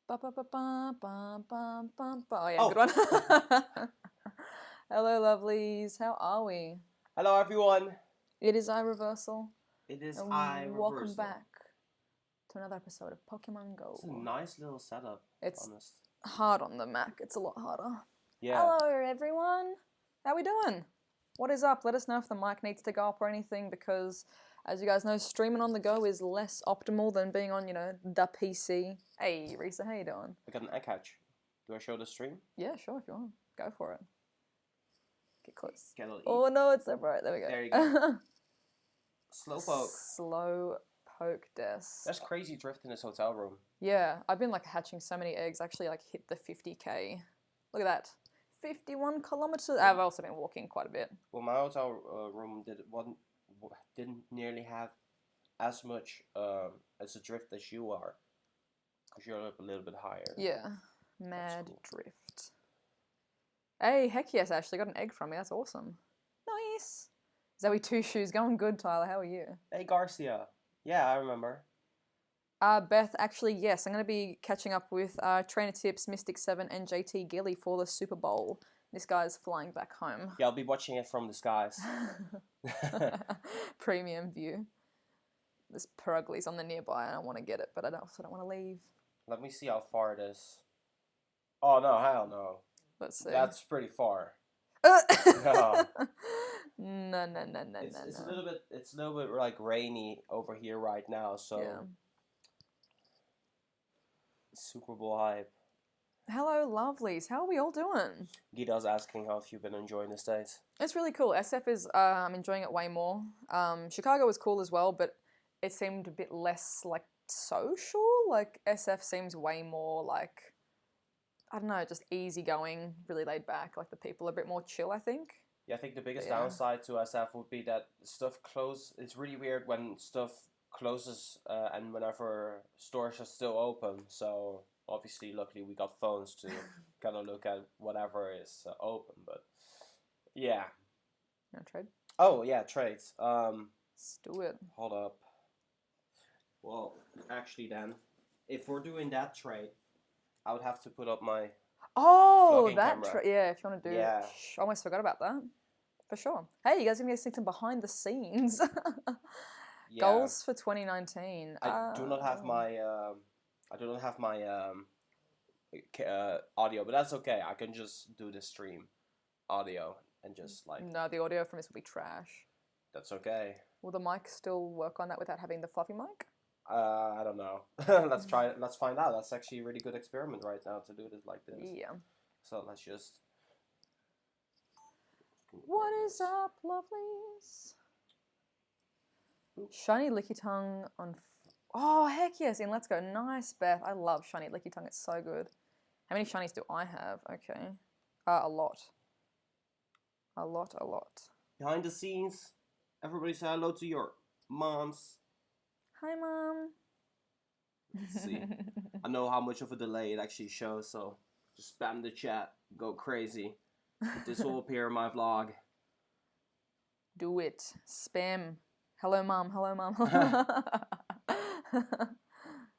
Ba, ba, ba, ba, ba, ba, ba, ba. Oh, yeah, Oh. good one. Hello, lovelies. How are we? Hello, everyone. It is iReversal. It is And welcome iReversal. back to another episode of Pokemon GO. It's a nice little setup. It's honest. hard on the Mac. It's a lot harder. Yeah. Hello, everyone. How we doing? What is up? Let us know if the mic needs to go up or anything, because as you guys know, streaming on the go is less optimal than being on, the PC. Hey, Risa, how you doing? I got an egg hatch. Do I show the stream? Yeah, sure, if you want. Go for it. Get close. Get a little Oh no, it's so bright. There we go. There you go. Slowpoke. Slow poke desk. There's crazy drift in this hotel room. Yeah, I've been hatching so many eggs. Actually, hit the 50k. Look at that. 51 kilometers. I've also been walking quite a bit. Well, my hotel room didn't nearly have as much as a drift as you are. Because you're up a little bit higher. Yeah. Mad cool. drift. Hey, heck yes, I actually got an egg from me. That's awesome. Nice. Zoe Two Shoes going good, Tyler. How are you? Hey, Garcia. Yeah, I remember. Beth, actually, yes. I'm going to be catching up with Trainer Tips, Mystic7, and JT Gilly for the Super Bowl. This guy's flying back home. Yeah, I'll be watching it from the skies. Premium view. There's Peruglies on the nearby, and I want to get it, but I also don't want to leave. Let me see how far it is. Oh, no, hell no. Let's see. That's pretty far. No. No. It's a little bit rainy over here right now, so Yeah. Super Bowl hype. Hello, lovelies. How are we all doing? Gita's asking how have you been enjoying the States? It's really cool. SF is, I'm enjoying it way more. Chicago was cool as well, but it seemed a bit less, social. SF seems way more, I don't know, just easygoing, really laid back. The people are a bit more chill, I think. Yeah, I think the biggest downside to SF would be that stuff closes. It's really weird when stuff closes and whenever stores are still open. So obviously, luckily, we got phones to kind of look at whatever is open. But yeah. You want to trade? Oh yeah, trades. Let's do it. Hold up. Well, actually, then, if we're doing that trade, I would have to put up my. Oh, vlogging that camera. yeah. If you want to do, Yeah. I almost forgot about that. For sure. Hey, you guys are gonna see some behind the scenes. Yeah. Goals for 2019. I do not have my. Audio, but that's okay. I can just do the stream audio and just No, the audio from this will be trash. That's okay. Will the mic still work on that without having the fluffy mic? I don't know. Let's try it. Let's find out. That's actually a really good experiment right now to do this like this. Yeah. So let's just. What is up, lovelies? Shiny Licky Tongue on. Oh, heck yes, in Let's Go. Nice, Beth. I love Shiny Licky Tongue. It's so good. How many shinies do I have? Okay. A lot. A lot. Behind the scenes, everybody say hello to your moms. Hi, Mom. Let's see. I know how much of a delay it actually shows, so just spam the chat. Go crazy. This will appear in my vlog. Do it. Spam. Hello, Mom. Hello, Mom.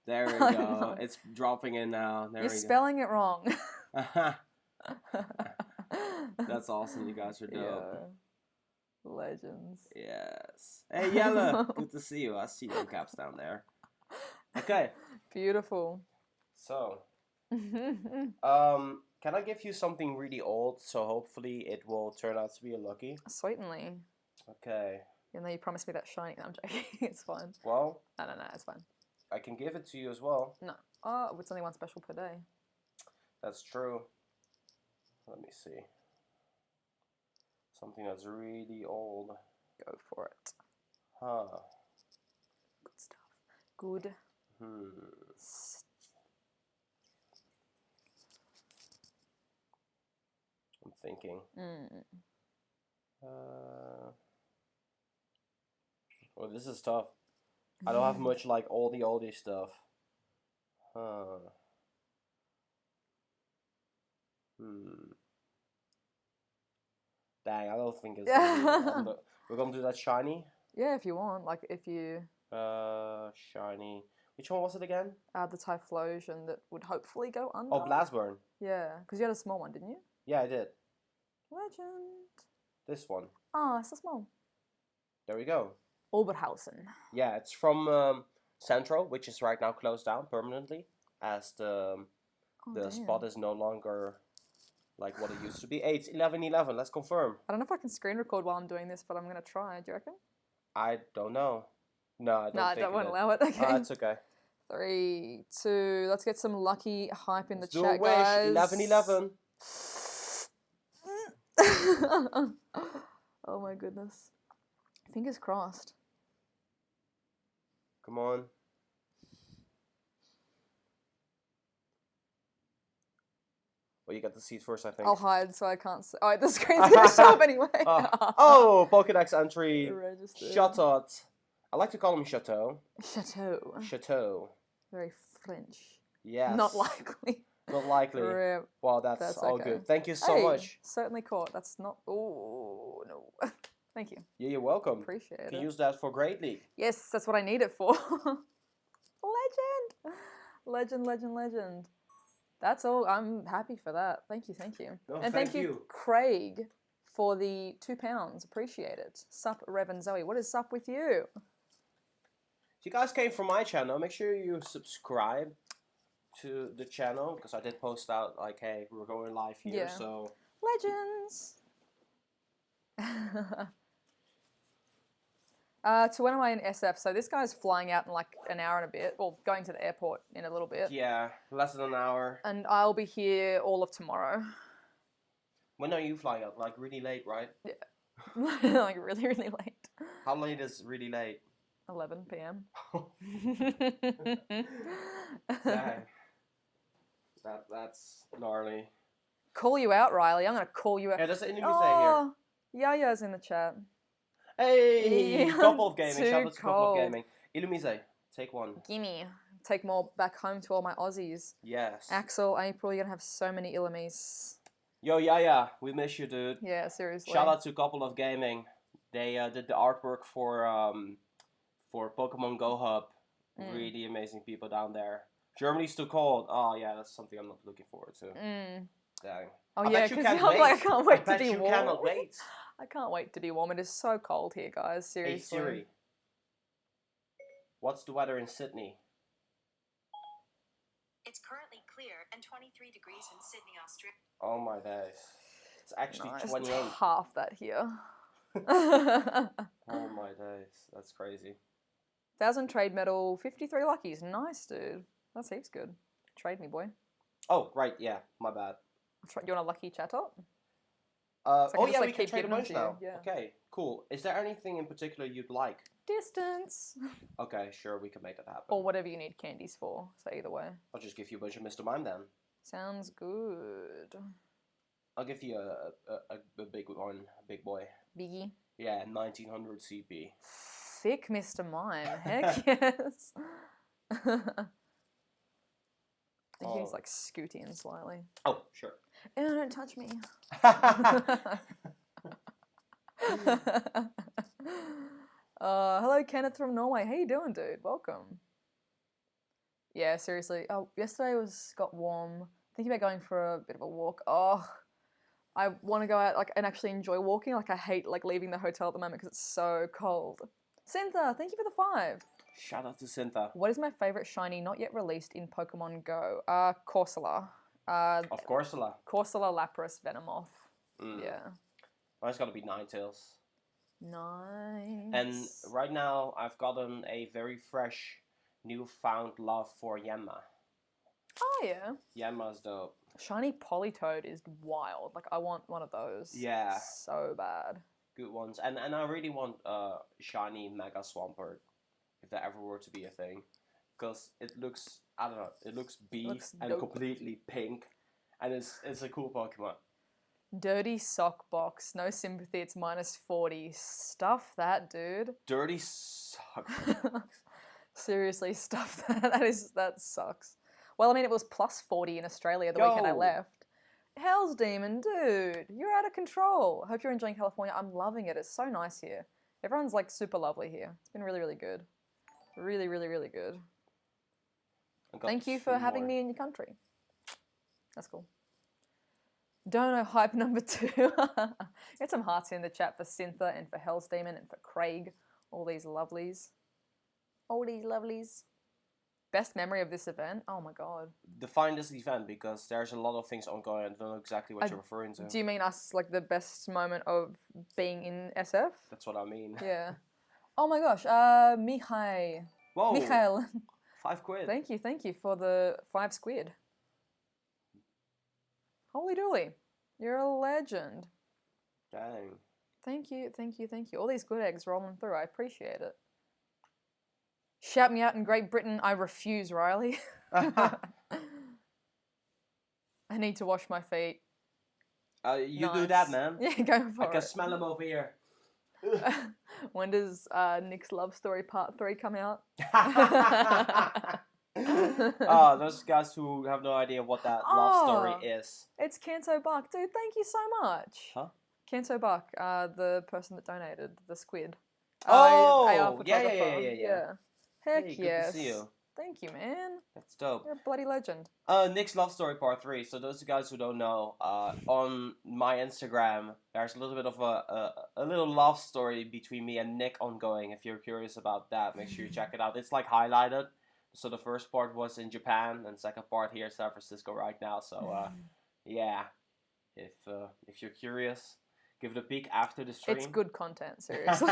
There we go. It's dropping in now. There You're we go. spelling it wrong. That's awesome. You guys are dope. Yeah. Legends. Yes. Hey, Yella. Good to see you. I see your caps down there. Okay. Beautiful. So, can I give you something really old? So hopefully it will turn out to be a lucky. Certainly. Okay. Even though you promised me that shiny. No, I'm joking. It's fine. Well. No, it's fine. I can give it to you as well. No. Oh, it's only one special per day. That's true. Let me see. Something that's really old. Go for it. Huh. Good stuff. Good. I'm thinking. Well, this is tough. I don't have much all the oldie stuff. Huh. Dang, I don't think it's gonna be we're gonna do that shiny? Yeah, if you want. If you... Shiny. Which one was it again? The Typhlosion that would hopefully go under. Oh, Blastburn. Yeah, because you had a small one, didn't you? Yeah, I did. Legend. This one. Oh, it's so small. There we go. Oberhausen. Yeah, it's from Central, which is right now closed down permanently, as the spot is no longer like what it used to be. Hey, it's 11:11. Let's confirm. I don't know if I can screen record while I'm doing this, but I'm gonna try. Do you reckon? I don't know. No, I don't. No, I won't allow it. Okay. That's okay. 3, 2. Let's get some lucky hype in the Do chat, a wish. guys. 11:11. Oh my goodness. Fingers crossed. Come on. Well, you got the seat first, I think. I'll hide so I can't see. Oh, the screen's gonna show up anyway. Oh, Pokédex entry. Registered. Chatot. I like to call him Chateau. Chateau. Chateau. Very French. Yes. Not likely. Not likely. Rip. Well, that's all okay. good. Thank you so much. Certainly caught. That's not. Oh no. Thank you. Yeah, you're welcome. Appreciate you it. can use that for Great League. Yes, that's what I need it for. Legend. Legend. That's all. I'm happy for that. Thank you. No, and thank you, Craig, for the £2. Appreciate it. Sup, Rev and Zoe. What is up with you? If you guys came from my channel, make sure you subscribe to the channel, because I did post out like, hey, we're going live here, Yeah. so Legends. To when am I in SF? So this guy's flying out in like an hour and a bit, or going to the airport in a little bit. yeah, less than an hour. And I'll be here all of tomorrow. When are you flying out? Like really late, right? Yeah. Like really late. How late is really late? 11 p.m. Dang. That's gnarly. Call you out, Riley. I'm gonna call you out. Yeah, there's an interview here. Yaya's in the chat. Hey, Yeah, couple of gaming. too Shout out to couple of cold. gaming. Illumise, take one. Gimme. Take more back home to all my Aussies. Yes. Axel, April, you're gonna have so many Illumies. Yo, yeah, we miss you, dude. Yeah, seriously. Shout out to couple of gaming. They did the artwork for Pokemon GO Hub. Really amazing people down there. Germany's too cold. Oh yeah, that's something I'm not looking forward to. Dang. Oh I yeah, bet you because can't I'm wait. like, I can't wait I bet to be you warm. cannot wait. I can't wait to be warm. It is so cold here, guys. Hey Seriously. Siri, what's the weather in Sydney? It's currently clear and 23 degrees in Sydney, Australia. Oh my days. It's actually Nice. 28. It's half that here. Oh my days. That's crazy. 1,000 trade medal, 53 luckies. Nice, dude. That's heaps good. Trade me, boy. Oh, right, yeah. My bad. You want a lucky chat up? Oh just, yeah, like, we can keep trade a giving them bunch to you, now. yeah. Okay, cool. Is there anything in particular you'd like? Distance. Okay, sure, we can make that happen. Or whatever you need candies for. So either way. I'll just give you a bunch of Mr. Mime then. Sounds good. I'll give you a big one, a big boy. Biggie. Yeah, 1900 CP. Thick Mr. Mime. Heck yes. I think he's like scooting in slightly. Oh, sure. Oh, don't touch me. Hello, Kenneth from Norway. How you doing, dude? Welcome. Yeah, seriously. Oh, yesterday got warm. Thinking about going for a bit of a walk. Oh, I want to go out and actually enjoy walking. Like I hate leaving the hotel at the moment because it's so cold. Cynthia, thank you for the 5. Shout out to Cynthia. What is my favorite shiny not yet released in Pokemon Go? Corsola. Of course, Corsola, Lapras, Venomoth. Yeah. Mine's gotta be Ninetales. Nice. And right now, I've gotten a very fresh, newfound love for Yanma. Oh yeah. Yanma's dope. Shiny Politoed is wild. Like I want one of those. Yeah. So bad. Good ones. And I really want shiny Mega Swampert, if that ever were to be a thing. Because it looks, I don't know, it looks beef and dope. completely pink. And it's a cool Pokemon. Dirty sock box. No sympathy. It's -40. Stuff that, dude. Dirty sock. Seriously, stuff that. That sucks. Well, I mean, it was +40 in Australia the weekend I left. Hell's Demon, dude. You're out of control. Hope you're enjoying California. I'm loving it. It's so nice here. Everyone's like super lovely here. It's been really, really good. Really, really, really good. I got Thank you for 3 having more. me in your country. That's cool. Dono hype number 2. Get some hearts in the chat for Syntha and for Hell's Demon and for Craig. All these lovelies. All these lovelies. Best memory of this event? Oh my god. Define this event, because there's a lot of things ongoing. I don't know exactly what you're referring to. Do you mean us, like, the best moment of being in SF? That's what I mean. Yeah. Oh my gosh. Mihai. Whoa! Michael. 5 quid. Thank you for the 5 squid. Holy dooly. You're a legend. Dang. Thank you. All these good eggs rolling through. I appreciate it. Shout me out in Great Britain. I refuse, Riley. I need to wash my feet. You do Nice. that, man. Yeah, go for I can it. smell them over here. When does Nick's love story part 3 come out? Oh, those guys who have no idea what that love story is. It's Kanto Buck. Dude, thank you so much. Huh? Kanto Buck, the person that donated the squid. Oh! AR Yeah. Heck Hey, good to yes. see you. Thank you, man. That's dope. You're a bloody legend. Nick's love story part 3. So those guys who don't know, on my Instagram, there's a little bit of a little love story between me and Nick ongoing. If you're curious about that, make sure you check it out. It's like highlighted. So the first part was in Japan, and second part here in San Francisco right now. So yeah, if you're curious, give it a peek after the stream. It's good content, seriously.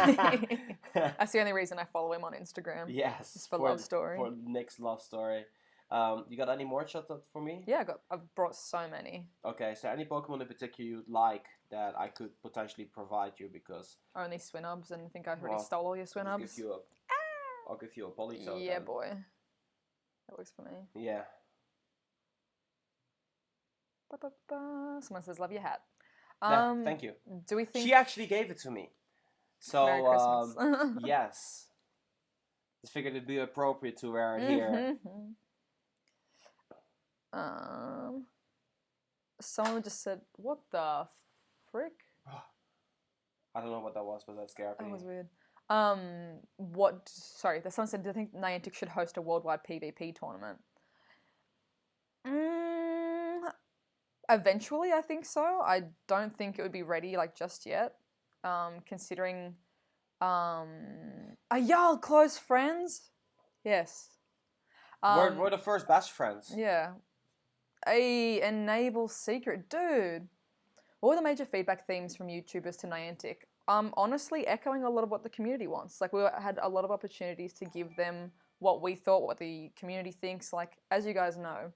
That's the only reason I follow him on Instagram. Yes, Just for love story. For Nick's love story. You got any more shots for me? Yeah, I've brought so many. Okay, so any Pokemon in particular you'd like that I could potentially provide you, because Only Swinubs, and I think I already stole all your I'll Swinubs. I'll give you a Politoed. Yeah, then. boy. That works for me. Yeah. Someone says, love your hat. Yeah, thank you. Do we think... She actually gave it to me. So, Merry Christmas. yes. Just figured it'd be appropriate to wear it here. Someone just said, what the frick? I don't know what that was, but that scared me. That was weird. Sorry, someone said, do you think Niantic should host a worldwide PvP tournament? Eventually, I think so. I don't think it would be ready, like, just yet. Considering, are y'all close friends? Yes. We're the first best friends. Yeah. Enable secret. Dude. What were the major feedback themes from YouTubers to Niantic? Honestly, echoing a lot of what the community wants. Like, we had a lot of opportunities to give them what we thought, what the community thinks. Like, as you guys know,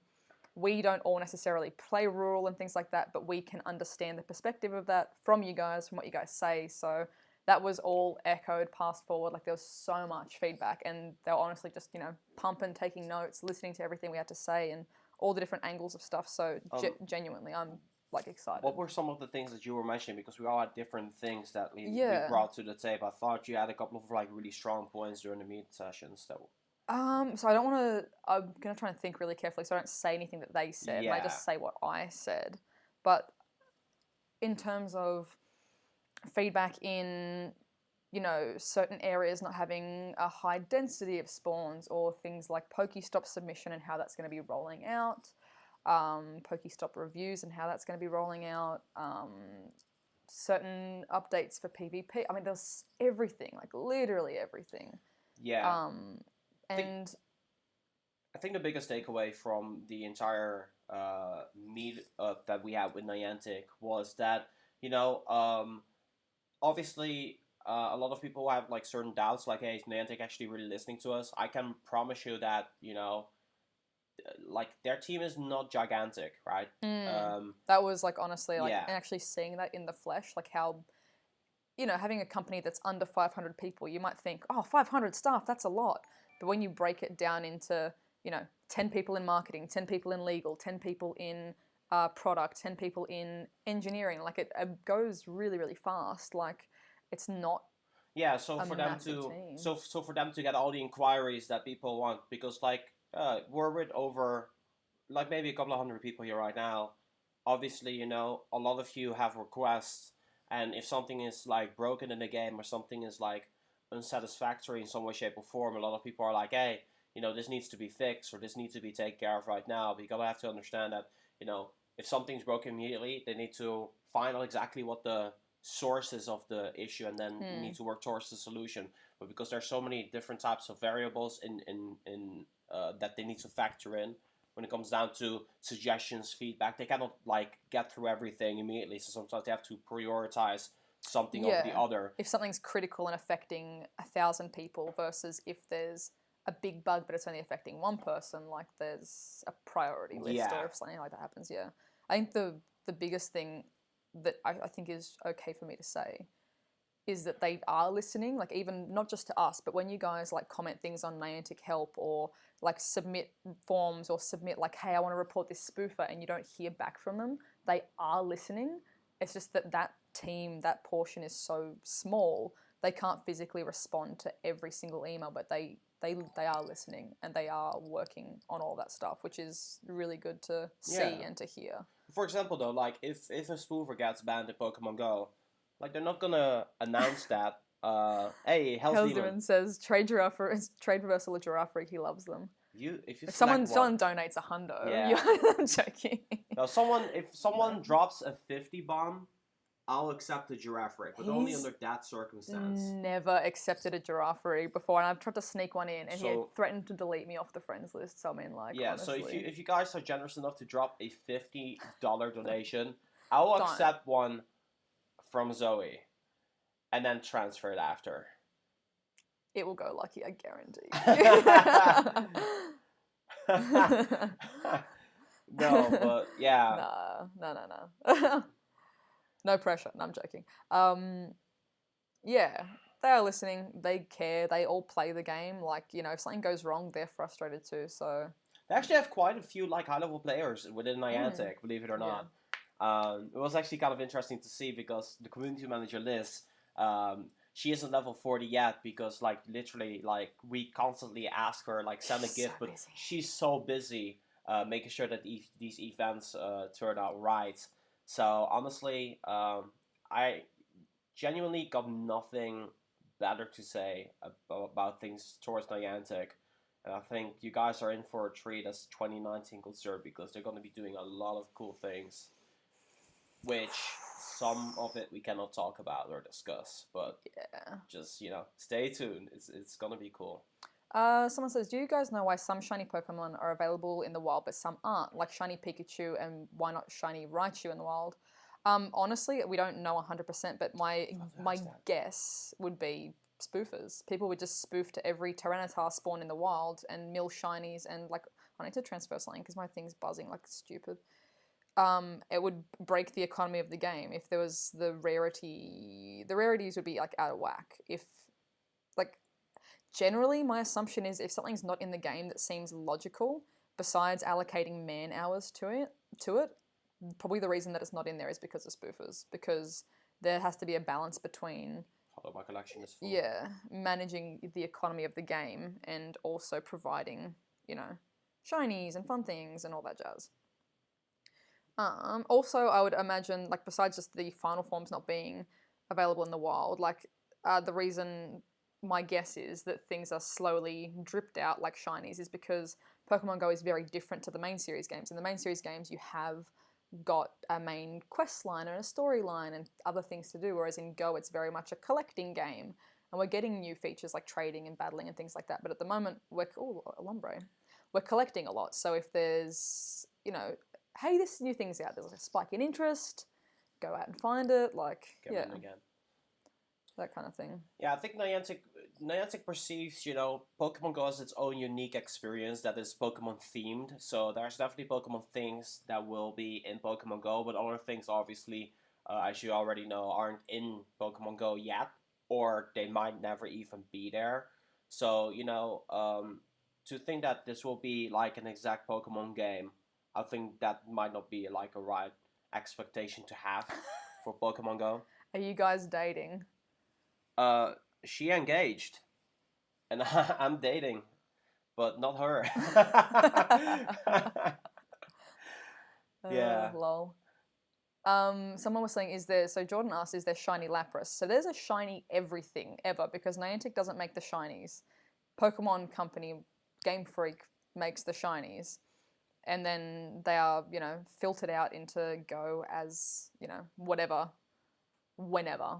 we don't all necessarily play rural and things like that, but we can understand the perspective of that from you guys, from what you guys say. So that was all echoed, passed forward. Like, there was so much feedback, and they were honestly just, pumping, taking notes, listening to everything we had to say and all the different angles of stuff. So genuinely, I'm like excited. What were some of the things that you were mentioning? Because we all had different things that we brought to the table. I thought you had a couple of like really strong points during the meet sessions. So I don't want to. I'm gonna try and think really carefully, so I don't say anything that they said. Yeah. I just say what I said. But in terms of feedback in, certain areas not having a high density of spawns, or things like Pokestop submission and how that's going to be rolling out, Pokestop reviews and how that's going to be rolling out, certain updates for PvP. I mean, there's everything, like literally everything. yeah. And I think the biggest takeaway from the entire meet up that we had with Niantic was that, obviously a lot of people have like certain doubts, like, hey, is Niantic actually really listening to us? I can promise you that, like their team is not gigantic, right? that was like, honestly, like, Yeah. and actually seeing that in the flesh, like how, having a company that's under 500 people, you might think, oh, 500 staff, that's a lot. But when you break it down into, 10 people in marketing, 10 people in legal, 10 people in product, 10 people in engineering, like it goes really, really fast. Like, it's not. Yeah, so a for them massive to team. so for them to get all the inquiries that people want, because like we're with over like maybe a couple of hundred people here right now. Obviously, a lot of you have requests, and if something is like broken in the game or something is like unsatisfactory in some way, shape, or form, a lot of people are like, hey, this needs to be fixed or this needs to be taken care of right now. But you gotta have to understand that, if something's broken immediately, they need to find out exactly what the source is of the issue and then need to work towards the solution. But because there's so many different types of variables in that they need to factor in when it comes down to suggestions, feedback, they cannot get through everything immediately. So sometimes they have to prioritize something over the other. If something's critical and affecting 1,000 people versus if there's a big bug but it's only affecting one person, there's a priority list, or if something like that happens. I think the biggest thing that I think is okay for me to say is that they are listening, even not just to us, but when you guys comment things on Niantic Help or submit forms or submit hey, I want to report this spoofer, and you don't hear back from them, they are listening. It's just that team, that portion is so small, they can't physically respond to every single email, but they are listening and they are working on all that stuff, which is really good to see and to hear. For example, though, if a spoofer gets banned in Pokemon Go, they're not gonna announce that. Hey, Hellsdemon says trade reversal of Girafarig. He loves them. If someone donates $100, I'm joking. No, if someone drops a 50 bomb, I'll accept a Girafarig, but only under that circumstance. Never accepted a Girafarig before, and I've tried to sneak one in, and he threatened to delete me off the friends list. So honestly. So if you guys are generous enough to drop a $50 donation, I'll accept one from Zoe, and then transfer it after. It will go lucky, I guarantee. No, but yeah. No. No pressure. No, I'm joking. Yeah, they are listening. They care. They all play the game. If something goes wrong, they're frustrated too. So they actually have quite a few high-level players within Niantic, believe it or not. It was actually kind of interesting to see because the community manager Liz, she isn't level 40 yet because literally we constantly ask her send a gift, but she's so busy making sure that these events turn out right. So honestly, I genuinely got nothing better to say about things towards Niantic. And I think you guys are in for a treat as 2019 concerned because they're going to be doing a lot of cool things, which some of it we cannot talk about or discuss. But just, stay tuned. It's going to be cool. Someone says, do you guys know why some shiny Pokemon are available in the wild but some aren't? Like shiny Pikachu, and why not shiny Raichu in the wild? Honestly, we don't know 100%, but my guess would be spoofers. People would just spoof to every Tyranitar spawn in the wild and mill shinies and I need to transfer something because my thing's buzzing like stupid. It would break the economy of the game if there was the rarities would be out of whack. If generally my assumption is if something's not in the game that seems logical, besides allocating man hours to it, probably the reason that it's not in there is because of spoofers, because there has to be a balance between my collection is full. Managing the economy of the game and also providing, shinies and fun things and all that jazz. Also, I would imagine, besides just the final forms not being available in the wild, the reason my guess is that things are slowly dripped out like shinies is because Pokemon Go is very different to the main series games. In the main series games, you have got a main quest line and a storyline and other things to do, whereas in Go, it's very much a collecting game. And we're getting new features like trading and battling and things like that. But at the moment, we're collecting a lot. So if there's, hey, this new thing's out, there's a spike in interest, go out and find it, Get in again. That kind of thing. Yeah, I think Niantic perceives, Pokemon Go as its own unique experience that is Pokemon themed. So there's definitely Pokemon things that will be in Pokemon Go, but other things obviously, as you already know, aren't in Pokemon Go yet, or they might never even be there. So, to think that this will be an exact Pokemon game, I think that might not be a right expectation to have for Pokemon Go. Are you guys dating? She engaged, and I'm dating, but not her. Yeah. Lol. Someone was saying, Jordan asked, is there shiny Lapras? So there's a shiny everything ever because Niantic doesn't make the shinies. Pokemon Company Game Freak makes the shinies, and then they are, you know, filtered out into Go as, you know, whatever, whenever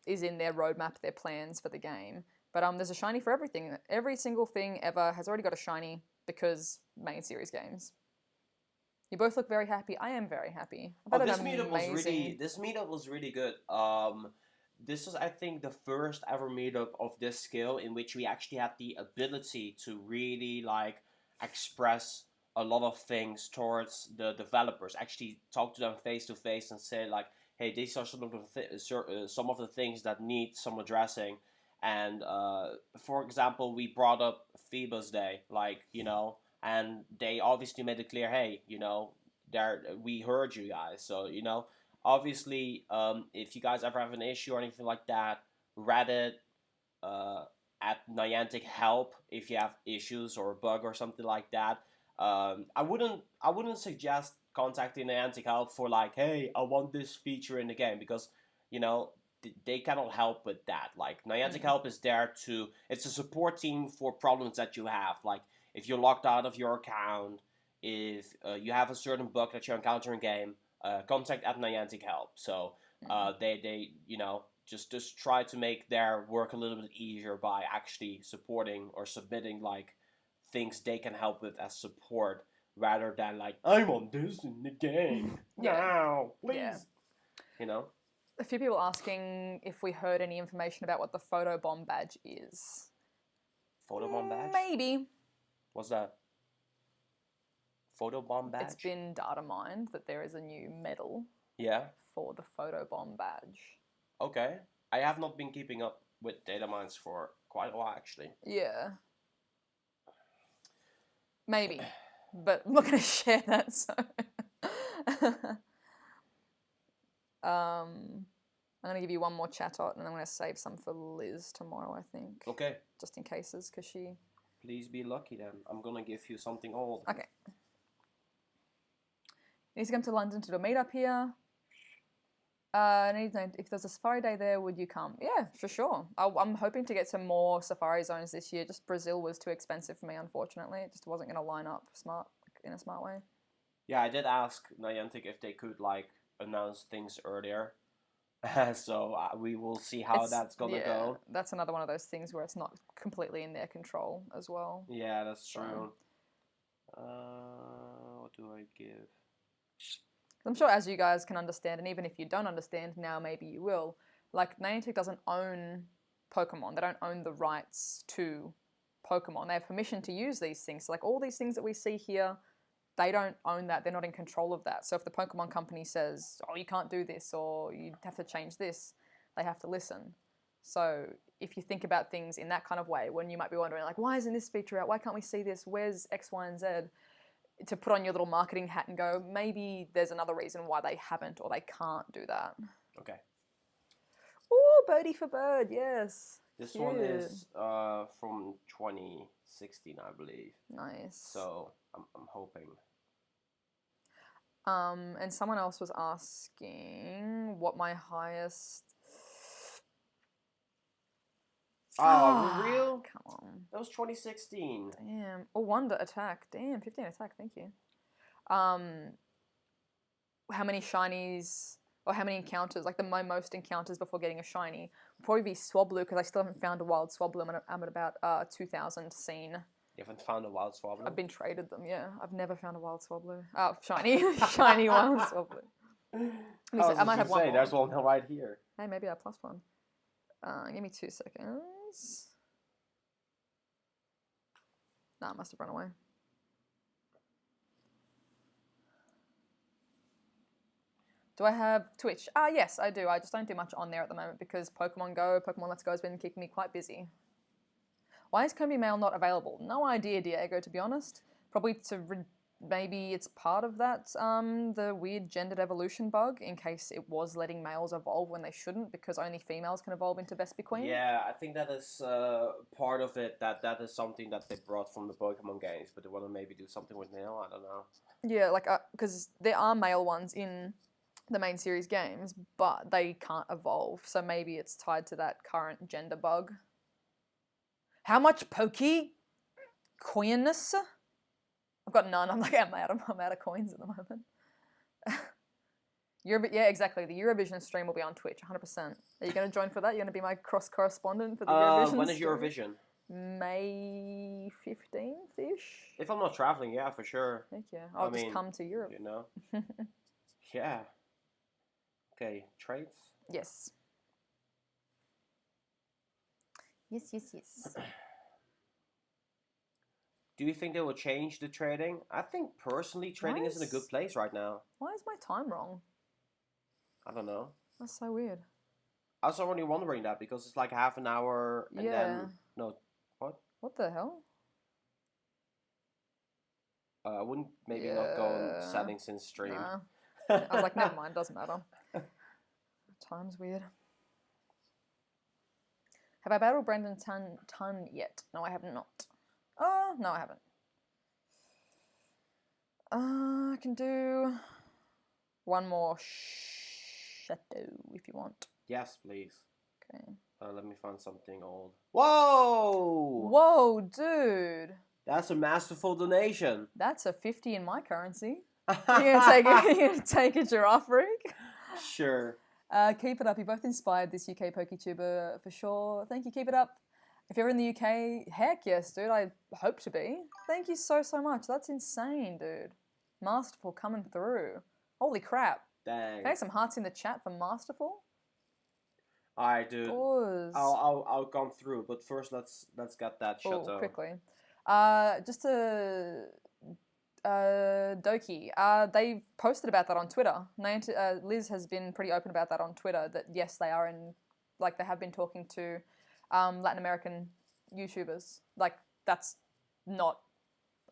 is in their roadmap, their plans for the game. But there's a shiny for everything. Every single thing ever has already got a shiny because main series games. You both look very happy. I am very happy. This meetup was really good. This was, I think, the first ever meetup of this scale in which we actually had the ability to really like express a lot of things towards the developers. Actually, talk to them face to face and say like, "Hey, these are some of the things that need some addressing." And for example, we brought up Phoebus Day, like, you know, and they obviously made it clear, hey, you know, we heard you guys, so, you know. Obviously, if you guys ever have an issue or anything like that, Reddit, at Niantic help if you have issues or a bug or something like that. I wouldn't suggest contacting Niantic help for like, hey, I want this feature in the game, because, you know, they cannot help with that. Like, Niantic help is there it's a support team for problems that you have. Like, if you're locked out of your account, if you have a certain bug that you encounter in game, contact at Niantic help. So they you know, just try to make their work a little bit easier by actually supporting or submitting like things they can help with as support, rather than like, I want this in the game now, please. Yeah. You know. A few people asking if we heard any information about what the Photobomb Badge is. Photobomb Badge? Maybe. What's that? Photobomb Badge? It's been data mined that there is a new medal for the Photobomb Badge. Okay. I have not been keeping up with data mines for quite a while, actually. Yeah. Maybe. But I'm not going to share that, so... I'm going to give you one more chat out, and I'm going to save some for Liz tomorrow, I think. Okay. Just in cases, because she... Please be lucky, then. I'm going to give you something old. Okay. Needs to come to London to do a meetup here. If there's a safari day there, would you come? Yeah, for sure. I'm hoping to get some more safari zones this year. Just Brazil was too expensive for me, unfortunately. It just wasn't going to line up in a smart way. Yeah, I did ask Niantic if they could, like, announce things earlier. So we will see how that's going to go. That's another one of those things where it's not completely in their control as well. Yeah, that's true. What do I give? I'm sure, as you guys can understand, and even if you don't understand now, maybe you will, like, Niantic doesn't own Pokemon. They don't own the rights to Pokemon. They have permission to use these things. So, like, all these things that we see here, they don't own that. They're not in control of that. So if the Pokemon company says, oh, you can't do this, or you have to change this, they have to listen. So if you think about things in that kind of way, when you might be wondering, like, why isn't this feature out? Why can't we see this? Where's X, Y, and Z? To put on your little marketing hat and go, maybe there's another reason why they haven't or they can't do that. Okay. Ooh, birdie for bird, yes. This Cute. one is from 2016, I believe. Nice. So I'm hoping. And someone else was asking what my highest... Oh, real? Come on. That was 2016. Damn. Oh, Wonder attack. Damn, 15 attack, thank you. How many shinies, or how many encounters, like my most encounters before getting a shiny, would probably be Swablu, because I still haven't found a wild Swablu. I'm at about 2,000 seen. You haven't found a wild Swablu? I've been traded them, yeah. I've never found a wild Swablu. Oh, shiny. Shiny wild Swablu. I might have one more. There's one right here. Hey, maybe I plus one. Give me 2 seconds. Nah, I must have run away. Do I have Twitch? Yes, I do. I just don't do much on there at the moment because Pokemon Go, Pokemon Let's Go has been keeping me quite busy. Why is Combi Mail not available? No idea, Diego, to be honest. Probably maybe it's part of that, the weird gendered evolution bug, in case it was letting males evolve when they shouldn't, because only females can evolve into Vespiquen. Yeah, I think that is part of it, that is something that they brought from the Pokemon games, but they want to maybe do something with male, I don't know. Yeah, like, because there are male ones in the main series games, but they can't evolve, so maybe it's tied to that current gender bug. How much Pokey? Coinness. I've got none. I'm out of coins at the moment. Yeah, exactly. The Eurovision stream will be on Twitch, 100%. Are you going to join for that? You're going to be my cross correspondent for the Eurovision When is stream? Eurovision? May 15th-ish. If I'm not traveling, yeah, for sure. Heck yeah. I'll just come to Europe. You know. Yeah. Okay, trades? Yes. Yes. Do you think they will change the trading? I think personally trading is in a good place right now. Why is my time wrong? I don't know. That's so weird. I was already wondering that because it's like half an hour and then... No, what? What the hell? I wouldn't maybe not go on settings in stream. Nah. I was like, never mind, doesn't matter. Time's weird. Have I battled Brendan Tunn yet? No, I have not. Oh, no, I haven't. I can do one more shadow if you want. Yes, please. Okay. Let me find something old. Whoa! Whoa, dude. That's a masterful donation. That's a 50 in my currency. You're gonna take a giraffe freak? Sure. Keep it up. You both inspired this UK PokeTuber for sure. Thank you. Keep it up. If you're in the UK, heck yes, dude. I hope to be. Thank you so much. That's insane, dude. Masterful coming through. Holy crap. Dang. Can I get some hearts in the chat for Masterful? Alright, dude. Pause. I'll come through, but first let's get that shut up. Quickly. Just to Doki. They've posted about that on Twitter. Liz has been pretty open about that on Twitter. That yes, they are in, like they have been talking to Latin American YouTubers. Like that's not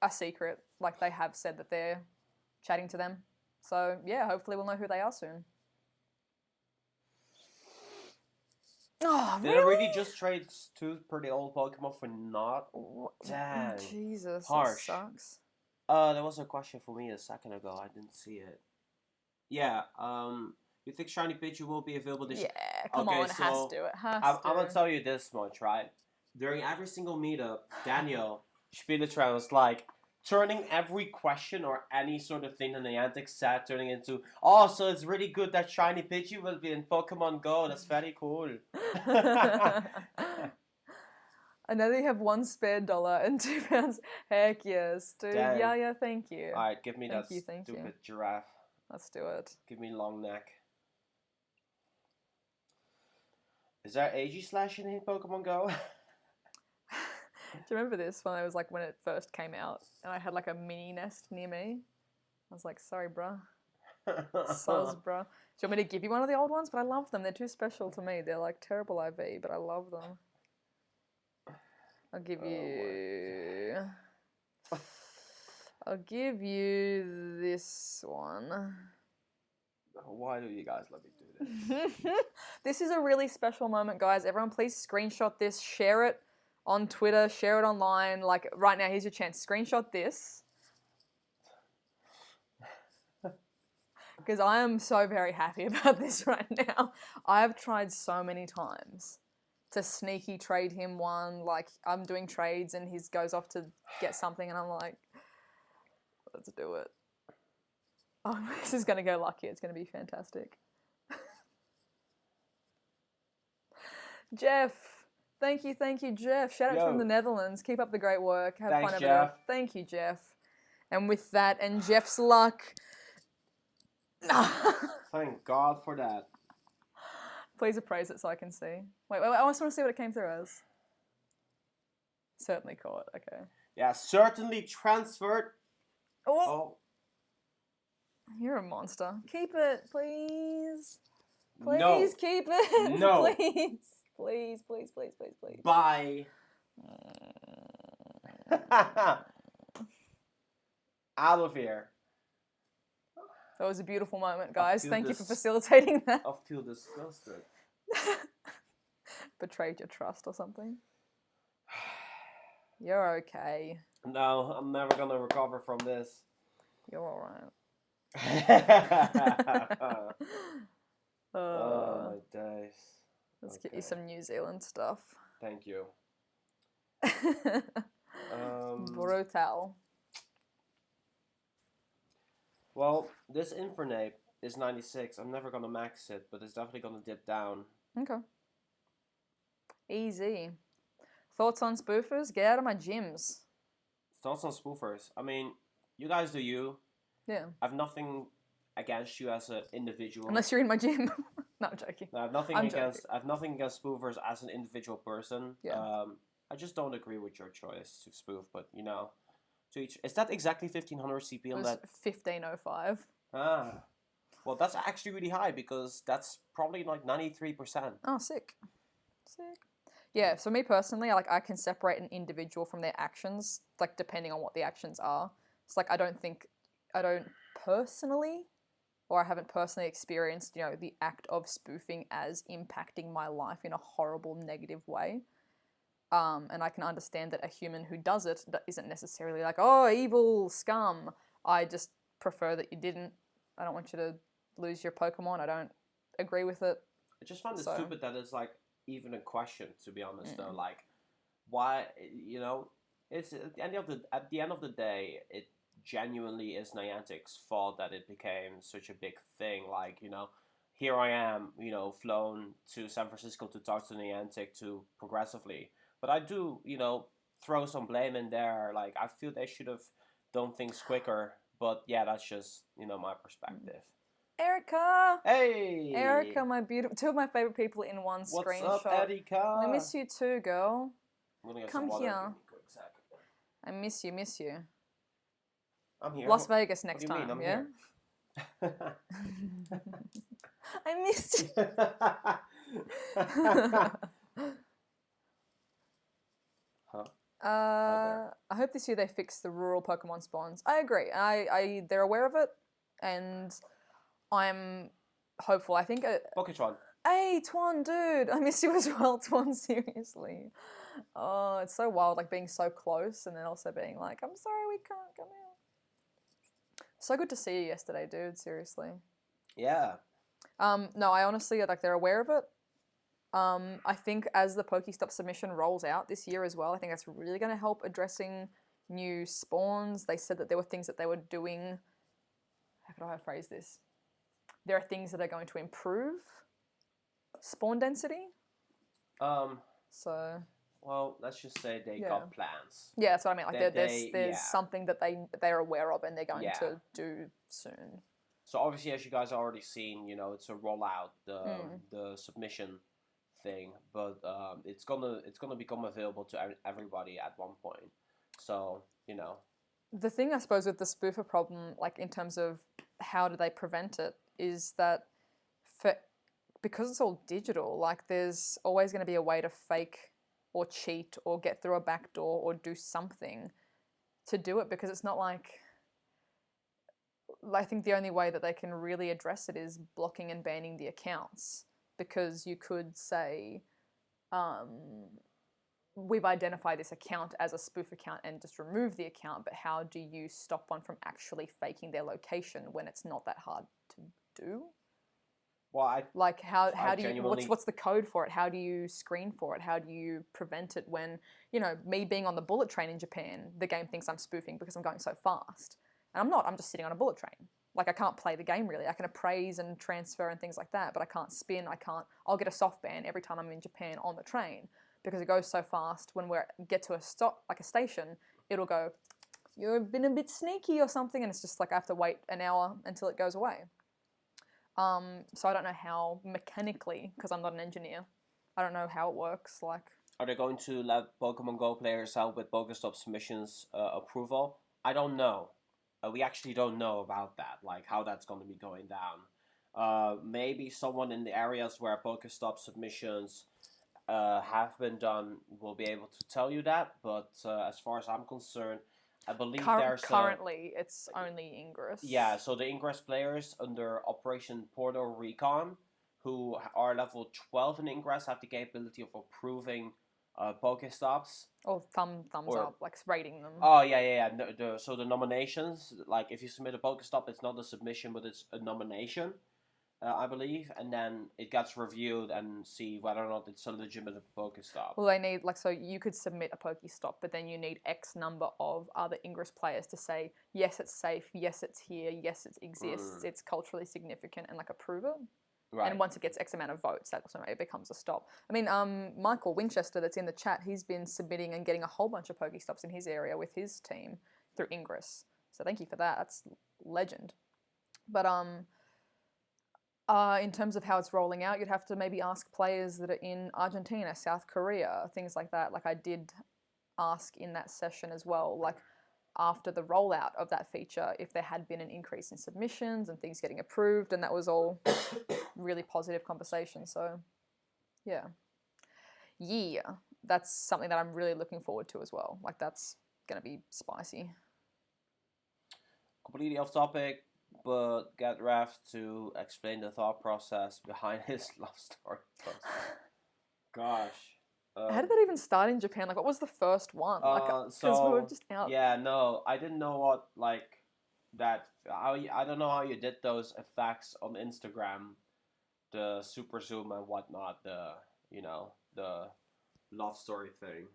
a secret. Like they have said that they're chatting to them. So yeah, hopefully we'll know who they are soon. Oh, Did I really just trade two pretty old Pokemon for not? Damn. Jesus, harsh. That sucks. There was a question for me a second ago. I didn't see it. Yeah. You think Shiny Pidgey will be available this year? Yeah, come on, it has to. It has to. I'm gonna tell you this much, right? During every single meetup, Daniel Spielitron was like turning every question or any sort of thing that Niantic said, turning into, oh, so it's really good that Shiny Pidgey will be in Pokemon GO. That's very cool. I know they have $1 spare and £2. Heck yes, dude. Dang. Yeah, thank you. Alright, give me Thank that you. stupid giraffe. Let's do it. Give me long neck. Is there Agi in Pokemon GO? Do you remember this when it first came out and I had like a mini nest near me? I was like, sorry, bruh. Soz, bruh. Do you want me to give you one of the old ones? But I love them. They're too special to me. They're like terrible IV, but I love them. I'll give you this one. Why do you guys let me do this? This is a really special moment, guys. Everyone please screenshot this, share it on Twitter, share it online. Like right now, here's your chance. Screenshot this. Because I am so very happy about this right now. I've tried so many times to sneaky trade him one. Like I'm doing trades and he goes off to get something and I'm like, let's do it. Oh, this is going to go lucky. It's going to be fantastic. Jeff. Thank you, Jeff. Shout out from the Netherlands. Keep up the great work. Have fun over there. Thank you, Jeff. And with that and Jeff's luck. Thank God for that. Please appraise it so I can see. Wait, I just want to see what it came through as. Certainly caught, okay. Yeah, certainly transferred. Oh. You're a monster. Keep it, please. Please keep it. No. Please. Please. Bye. Out of here. That was a beautiful moment, guys. Thank you for facilitating that. I feel disgusted. Betrayed your trust or something. You're okay. No, I'm never gonna recover from this. You're alright. Oh my days. Let's get you some New Zealand stuff. Thank you. Brutal. Well, this Infernape is 96. I'm never gonna max it, but it's definitely gonna dip down. Okay. Easy. Thoughts on spoofers? Get out of my gyms. Thoughts on spoofers? I mean, you guys do you. Yeah. I've nothing against you as an individual. Unless you're in my gym. No, I'm joking. I have nothing I'm against. joking. I have nothing against spoofers as an individual person. Yeah. I just don't agree with your choice to spoof. But you know, to each. Is that exactly 1500 CP It on was that? 1505. Ah, well, that's actually really high because that's probably like 93%. Oh, sick. Sick. Yeah, so me personally, I can separate an individual from their actions, like depending on what the actions are. It's like I don't personally, or I haven't personally experienced, the act of spoofing as impacting my life in a horrible negative way. And I can understand that a human who does it that isn't necessarily like, oh, evil scum. I just prefer that you didn't. I don't want you to lose your Pokemon. I don't agree with it. I just find it stupid that it's like even a question, to be honest. Though, like, why? It's at the end of the day, it genuinely is Niantic's fault that it became such a big thing. Like, here I am, flown to San Francisco to talk to Niantic to progressively. But I do, throw some blame in there. Like, I feel they should have done things quicker. But yeah, that's just, my perspective. Erica! Hey! Erica, my beautiful... Two of my favorite people in one screenshot. What's up, Erica? I miss you too, girl. I'm gonna get Come some water. here. Give me a quick second. I miss you. I'm here. Las Vegas next what do you time, mean? I'm yeah? here. I missed you. Huh? I hope this year they fix the rural Pokemon spawns. I agree. They're aware of it, and I'm hopeful. I think. Poketron. Hey, Twan, dude, I miss you as well, Twan. Seriously. Oh, it's so wild, like being so close, and then also being like, I'm sorry, we can't come out. So good to see you yesterday, dude. Seriously. Yeah. No, I honestly like they're aware of it. I think as the Pokestop submission rolls out this year as well, I think that's really going to help addressing new spawns. They said that there were things that they were doing. How could I phrase this? There are things that are going to improve spawn density. So. Well, let's just say they got plans. Yeah, that's what I mean. Like there's yeah. something that they're aware of and they're going to do soon. So obviously, as you guys already seen, it's a rollout, the submission thing, but it's gonna become available to everybody at one point. So the thing I suppose with the spoofer problem, like in terms of how do they prevent it, is that because it's all digital, like there's always going to be a way to fake or cheat or get through a back door or do something to do it, because it's not like. I think the only way that they can really address it is blocking and banning the accounts, because you could say, we've identified this account as a spoof account and just remove the account, but how do you stop one from actually faking their location when it's not that hard to do? Well, how do you, what's the code for it? How do you screen for it? How do you prevent it when, me being on the bullet train in Japan, the game thinks I'm spoofing because I'm going so fast. And I'm not, I'm just sitting on a bullet train. Like, I can't play the game, really. I can appraise and transfer and things like that, but I can't spin, I'll get a soft ban every time I'm in Japan on the train, because it goes so fast. When we get to a stop, like a station, it'll go, you've been a bit sneaky or something, and it's just like I have to wait an hour until it goes away. So I don't know how mechanically, because I'm not an engineer, I don't know how it works, like. Are they going to let Pokemon GO players help with Pokestop submissions approval? I don't know. We actually don't know about that, like how that's going to be going down. Maybe someone in the areas where Pokestop submissions have been done will be able to tell you that, but as far as I'm concerned, I believe currently it's only Ingress. Yeah, so the Ingress players under Operation Portal Recon, who are level 12 in Ingress, have the capability of approving Pokestops. Or thumbs up, like rating them. Oh, yeah. So the nominations, like if you submit a Pokestop, it's not a submission, but it's a nomination. I believe, and then it gets reviewed and see whether or not it's a legitimate Pokestop. Well, they need, like, so you could submit a Pokestop, but then you need X number of other Ingress players to say, yes, it's safe, yes, it's here, yes, it exists, it's culturally significant, and, like, approve it. Right. And once it gets X amount of votes, that's when it becomes a stop. I mean, Michael Winchester, that's in the chat, he's been submitting and getting a whole bunch of Pokestops in his area with his team through Ingress. So thank you for that. That's legend. But in terms of how it's rolling out, you'd have to maybe ask players that are in Argentina, South Korea, things like that. Like I did ask in that session as well, like after the rollout of that feature, if there had been an increase in submissions and things getting approved, and that was all really positive conversation. So, yeah. That's something that I'm really looking forward to as well. Like that's going to be spicy. Completely off topic, but get Raph to explain the thought process behind his love story process. Gosh. How did that even start in Japan? Like, what was the first one? Like, because we were just out. Yeah, no, I didn't know what, like, that... I don't know how you did those effects on Instagram. The super zoom and whatnot. The love story thing.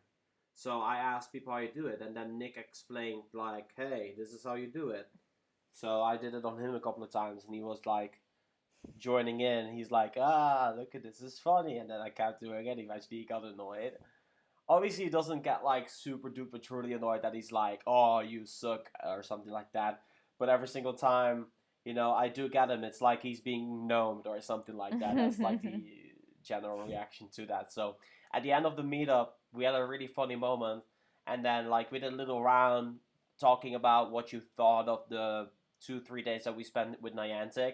So I asked people how you do it, and then Nick explained, like, hey, this is how you do it. So I did it on him a couple of times, and he was, like, joining in. He's like, look at this is funny. And then I kept doing it. Eventually he got annoyed. Obviously he doesn't get, like, super duper truly annoyed that he's like, oh, you suck, or something like that. But every single time, I do get him. It's like he's being gnomed or something like that. That's, like, the general reaction to that. So at the end of the meetup, we had a really funny moment. And then, like, we did a little round talking about what you thought of the 2-3 days that we spent with Niantic.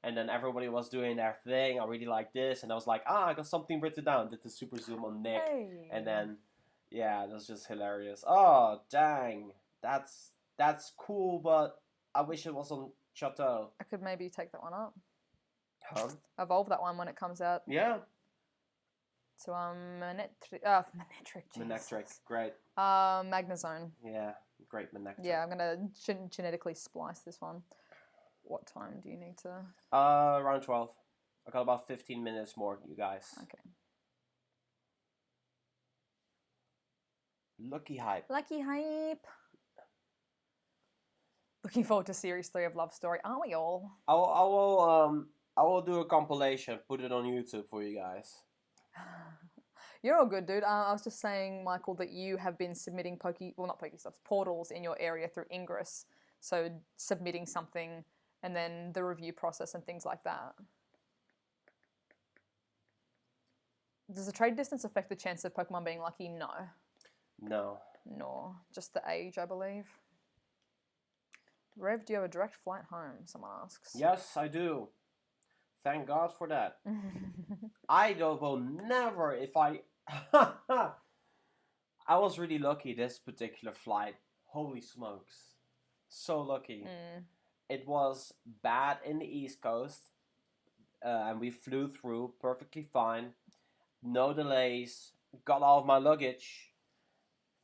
And then everybody was doing their thing. I really like this. And I was like, I got something written down. Did the super zoom on Nick. Hey. And then, yeah, that was just hilarious. Oh, dang. That's cool, but I wish it was on Chateau. I could maybe take that one up. Huh? Evolve that one when it comes out. Yeah. So, Manectric. Manectric, great. Magnezone. Yeah, great Manectric. Yeah, I'm going to genetically splice this one. What time do you need to? Around 12. I got about 15 minutes more, you guys. Okay. Lucky hype. Lucky hype. Looking forward to Series 3 of Love Story, aren't we all? I will do a compilation, put it on YouTube for you guys. You're all good, dude. I was just saying, Michael, that you have been submitting portals in your area through Ingress. So submitting something and then the review process and things like that. Does the trade distance affect the chance of Pokemon being lucky? No. No. No. Just the age, I believe. Rev, do you have a direct flight home? Someone asks. Yes, I do. Thank God for that. I will never, if I... I was really lucky this particular flight. Holy smokes. So lucky. It was bad in the East Coast. And we flew through perfectly fine. No delays. Got all of my luggage.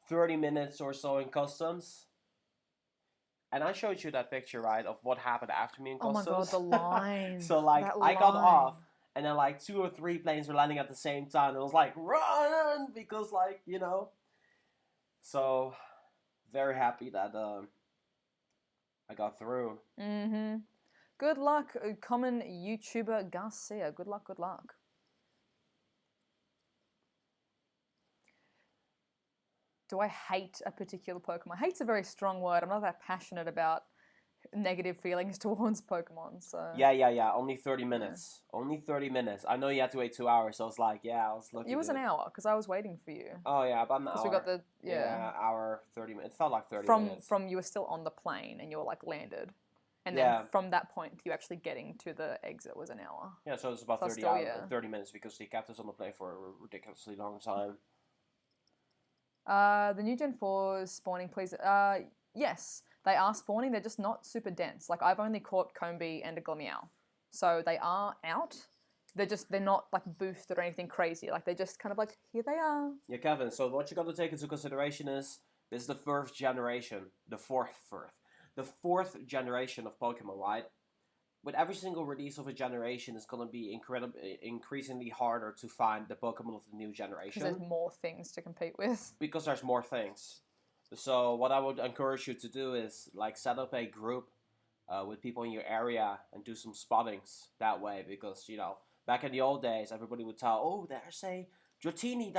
30 minutes or so in customs. And I showed you that picture, right, of what happened after me in customs. Oh my God, the line. So, like, I got off, and then, like, 2 or 3 planes were landing at the same time. It was like, run! Because, like, So, very happy that I got through. Good luck, common YouTuber Garcia. Good luck, good luck. Do I hate a particular Pokemon? Hate's a very strong word. I'm not that passionate about negative feelings towards Pokemon, so... Yeah. Only 30 minutes. Yeah. Only 30 minutes. I know you had to wait 2 hours, so I was like, I was looking. It was an hour, because I was waiting for you. Oh, yeah, about an hour. Because we got the... Yeah, hour, 30 minutes. It felt like 30 minutes. From you were still on the plane, and you were, like, landed. And then from that point, you actually getting to the exit was an hour. Yeah, so it was about 30 minutes, because they kept us on the plane for a ridiculously long time. The new Gen 4's spawning, please. Yes, they are spawning. They're just not super dense. Like, I've only caught Combee and a Glemeow. So they are out. They're not, like, boosted or anything crazy. Like, they're just kind of like, here they are. Yeah, Kevin, so what you got to take into consideration is, this is the fourth generation. The fourth generation of Pokemon, right? with every single release of a generation, it's going to be increasingly harder to find the Pokemon of the new generation. Because there's more things to compete with. Because there's more things. So what I would encourage you to do is like set up a group with people in your area and do some spottings that way. Because, you know, back in the old days, everybody would tell, oh, there's a Dratini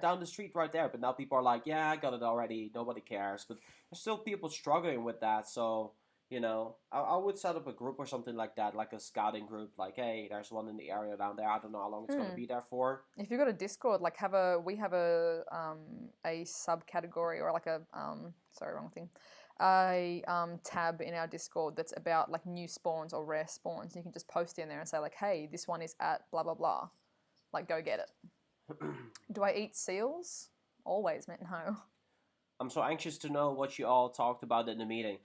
down the street right there. But now people are like, yeah, I got it already. Nobody cares. But there's still people struggling with that. So, you know, I would set up a group or something like that, like a scouting group. Like, hey, there's one in the area down there. I don't know how long it's going to be there for. If you've got a Discord, like we have a subcategory or like a sorry, wrong thing. A tab in our Discord that's about like new spawns or rare spawns. You can just post in there and say like, hey, this one is at blah blah blah. Like, go get it. Do I eat seals? Always, man. No. I'm so anxious to know what you all talked about in the meeting.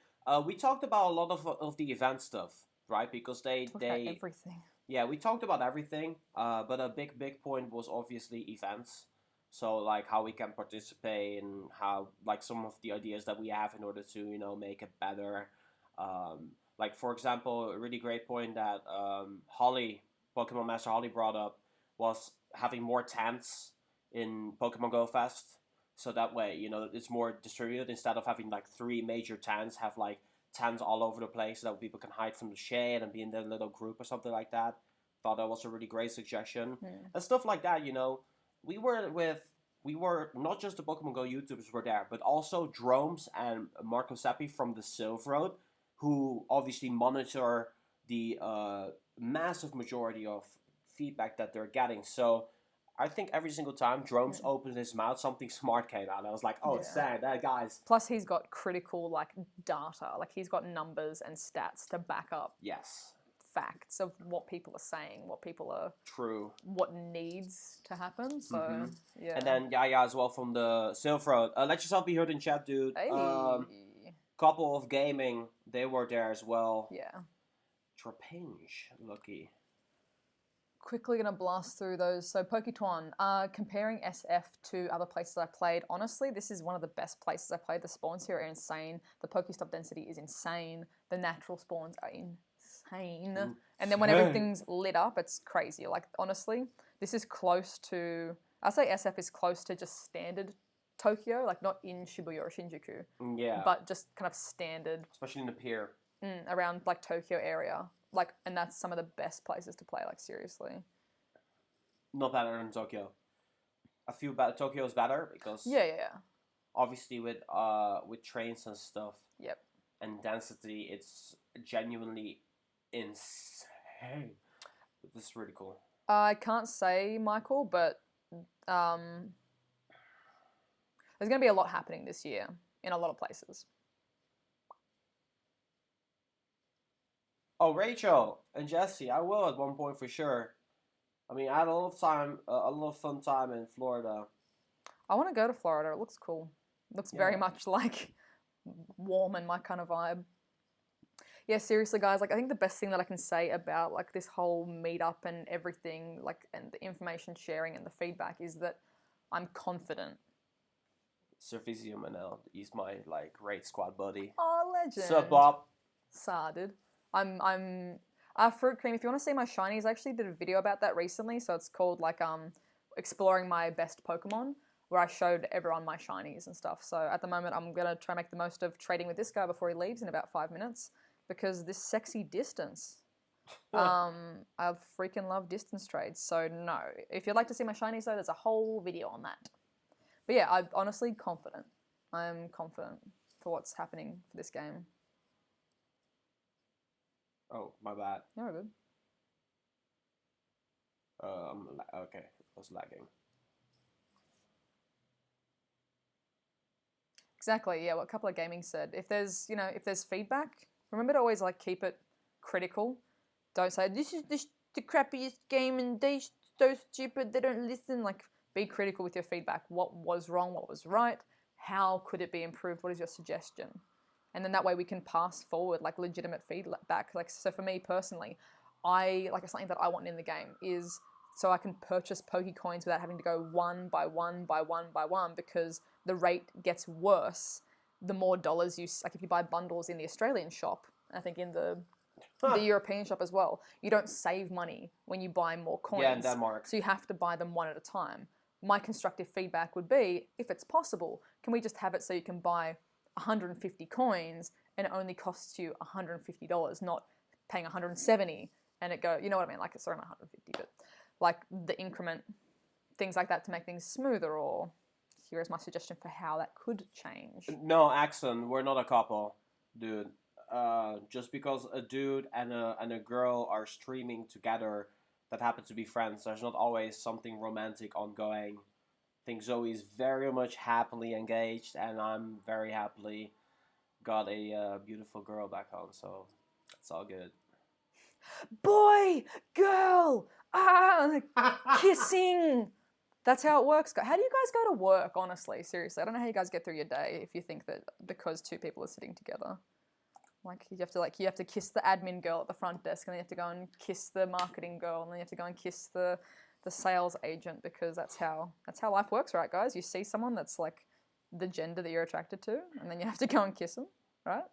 We talked about a lot of the event stuff, right? Because they About everything. Yeah, we talked about everything. But a big point was obviously events. So like how we can participate and how like some of the ideas that we have in order to, you know, make it better. Like for example, a really great point that Pokemon Master Holly brought up was having more tents in Pokemon Go Fest. So that way, you know, it's more distributed. Instead of having like 3 major tents, have like tents all over the place so that people can hide from the shade and be in their little group or something like that. Thought that was a really great suggestion. And stuff like that, you know. We were not just the Pokemon Go YouTubers were there, but also Dromes and Marco Seppi from the Silph Road, who obviously monitor the massive majority of feedback that they're getting. So I think every single time Drones opened his mouth, something smart came out. And I was like, oh, sad, that guy's... Plus, he's got critical, like, data. Like, he's got numbers and stats to back up facts of what people are saying, what people are... True. What needs to happen. So, yeah. And then Yaya as well from the Silph Road. Let yourself be heard in chat, dude. Hey. Couple of Gaming, they were there as well. Yeah. Trapinge, lucky. Quickly gonna blast through those. So Poketwan, comparing SF to other places I played, honestly, this is one of the best places I played. The spawns here are insane. The Pokestop density is insane. The natural spawns are insane. And then when everything's lit up, it's crazy. Like, honestly, this is close to... I'd say SF is close to just standard Tokyo, like not in Shibuya or Shinjuku. Yeah. But just kind of standard. Especially in the pier. Around, like, Tokyo area. Like, and that's some of the best places to play, like, seriously. Not better than Tokyo. I feel Tokyo's better because yeah. Obviously with trains and stuff. Yep. And density, it's genuinely insane. This is really cool. I can't say, Michael, but there's going to be a lot happening this year in a lot of places. Oh, Rachel and Jesse, I will at one point for sure. I mean, I had a lot of fun time in Florida. I want to go to Florida. It looks cool. It looks very much like warm and my kind of vibe. Yeah, seriously, guys. Like, I think the best thing that I can say about like this whole meetup and everything, like, and the information sharing and the feedback is that I'm confident. Surfizio Manel, he's my like great squad buddy. Oh, legend. Sup, Bob? Sa, dude. I'm Fruit Cream. If you want to see my shinies, I actually did a video about that recently. So it's called like exploring my best Pokemon, where I showed everyone my shinies and stuff. So at the moment, I'm gonna try and make the most of trading with this guy before he leaves in about 5 minutes, because this sexy distance. I freaking love distance trades. So no, if you'd like to see my shinies though, there's a whole video on that. But yeah, I'm honestly confident. I'm confident for what's happening for this game. Oh, my bad. You're good. Okay, I was lagging. Exactly, yeah, what a couple of gaming said. If there's feedback, remember to always like keep it critical. Don't say, this is the crappiest game and they're so stupid, they don't listen. Like, be critical with your feedback. What was wrong, what was right, how could it be improved, what is your suggestion? And then that way we can pass forward like legitimate feedback. Like, so for me personally, something that I want in the game is so I can purchase Pokecoins without having to go one by one, because the rate gets worse the more dollars like if you buy bundles in the Australian shop. I think in the the European shop as well, you don't save money when you buy more coins. Yeah, in Denmark. So you have to buy them one at a time. My constructive feedback would be, if it's possible, can we just have it so you can buy 150 coins and it only costs you $150, not paying 170 and it go, you know what I mean? Like, sorry, not 150, but like the increment, things like that to make things smoother, or here is my suggestion for how that could change. No, Axon, we're not a couple, dude. Just because a dude and a girl are streaming together that happen to be friends, there's not always something romantic ongoing. I think Zoe's very much happily engaged, and I'm very happily got a beautiful girl back home, so it's all good. Boy, girl, kissing. That's how it works. How do you guys go to work, honestly? Seriously, I don't know how you guys get through your day if you think that because two people are sitting together. Like, you have to kiss the admin girl at the front desk, and then you have to go and kiss the marketing girl, and then you have to go and kiss the sales agent, because that's how life works, right, guys? You see someone that's like the gender that you're attracted to, and then you have to go and kiss them, right?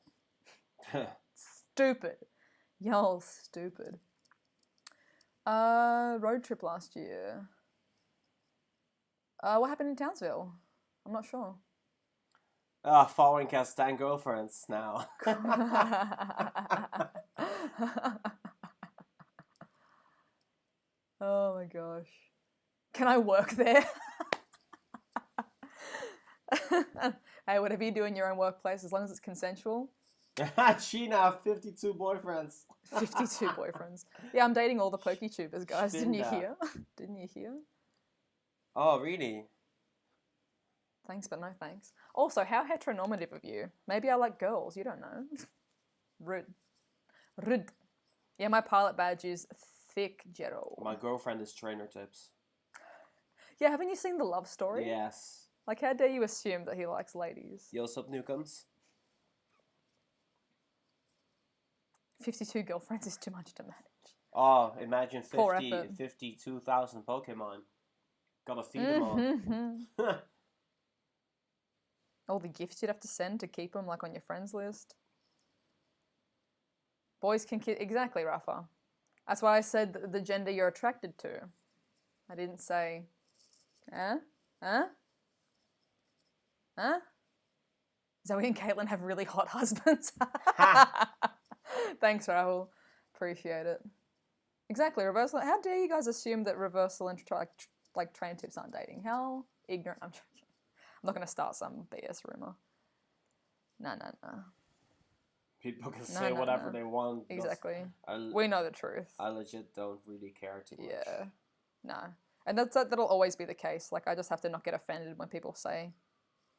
Stupid. Y'all stupid. Road trip last year. What happened in Townsville? I'm not sure. Following cast 10 girlfriends now. Oh my gosh. Can I work there? Hey, whatever you do in your own workplace, as long as it's consensual. Sheena, 52 boyfriends. 52 boyfriends. Yeah, I'm dating all the PokeTubers, guys. Didn't you Shinda. hear? Didn't you hear? Oh, really? Thanks, but no thanks. Also, how heteronormative of you. Maybe I like girls. You don't know. Rude. Rude. Yeah, my pilot badge is thick, Gerald. My girlfriend is trainer tips. Yeah, haven't you seen The Love Story? Yes. Like, how dare you assume that he likes ladies? Yo, sup, Newcombs? 52 girlfriends is too much to manage. Oh, imagine Poor effort. 52,000 Pokemon. Gotta feed them all. All the gifts you'd have to send to keep them, like, on your friends list. Boys can kiss. Exactly, Rafa. That's why I said the gender you're attracted to. I didn't say, Zoe and Caitlin have really hot husbands. Thanks, Rahul. Appreciate it. Exactly, reversal. How dare you guys assume that reversal and like train tips aren't dating? How ignorant. I'm joking. I'm not going to start some BS rumor. No. People can say whatever they want. Exactly. We know the truth. I legit don't really care too much. Yeah. No. And that'll always be the case. Like, I just have to not get offended when people say